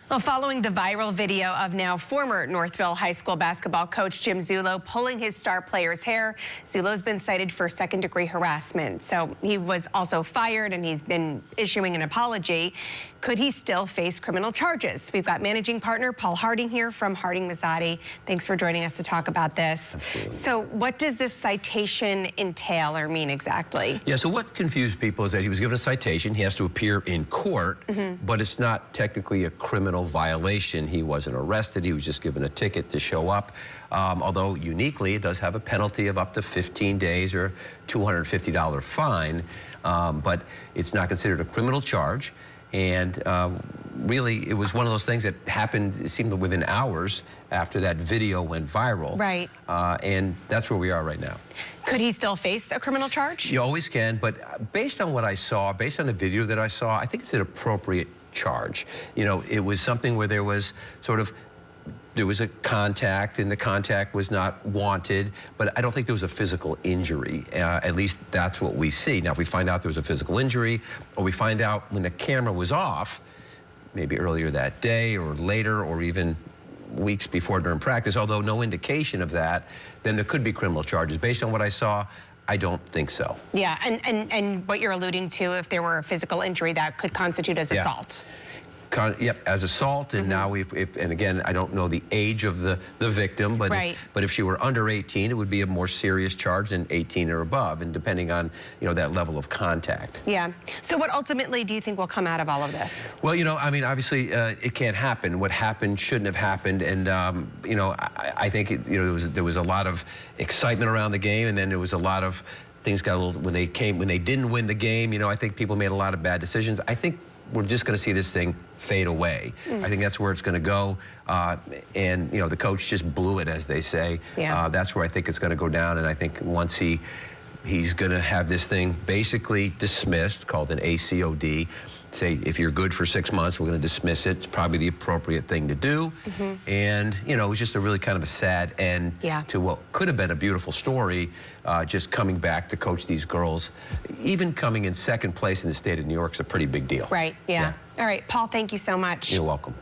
Well, following the viral video of now former Northville High School basketball coach Jim Zullo pulling his star player's hair, Zullo's been cited for second-degree harassment. So he was also fired, and he's been issuing an apology. Could he still face criminal charges? We've got managing partner Paul Harding here from Harding Mazzotti. Thanks for joining us to talk about this. Absolutely. So what does this citation entail or mean exactly? Yeah, so what confused people is that he was given a citation. He has to appear in court, but it's not technically a criminal violation. He wasn't arrested. He was just given a ticket to show up. Although uniquely, it does have a penalty of up to 15 days or $250 fine, but it's not considered a criminal charge. And really, it was one of those things that happened, it seemed within hours after that video went viral. Right. And that's where we are right now. Could he still face a criminal charge? You always can, but based on what I saw, based on the video that I saw, I think it's an appropriate charge. You know, it was something where there was there was a contact, and the contact was not wanted, but I don't think there was a physical injury. At least that's what we see. Now, if we find out there was a physical injury, or we find out when the camera was off, maybe earlier that day or later, or even weeks before during practice, although no indication of that, then there could be criminal charges. Based on what I saw, I don't think so. Yeah, and what you're alluding to, if there were a physical injury, that could constitute as assault. Yep, as assault, and now and again, I don't know the age of the victim, but if she were under 18, it would be a more serious charge than 18 or above, and depending on that level of contact. Yeah. So what ultimately do you think will come out of all of this? Well, I mean, obviously, it can't happen. What happened shouldn't have happened, and I think there was a lot of excitement around the game, and then there was a lot of things got a little when they didn't win the game. I think people made a lot of bad decisions. I think we're just going to see this thing fade away. I think that's where it's going to go. And, the coach just blew it, as they say. Yeah. That's where I think it's going to go down. And I think once he's going to have this thing basically dismissed, called an ACOD. Say, if you're good for 6 months, we're going to dismiss it. It's probably the appropriate thing to do. And, it was just a really kind of a sad end to what could have been a beautiful story, just coming back to coach these girls. Even coming in second place in the state of New York is a pretty big deal. Right, yeah. All right, Paul, thank you so much. You're welcome.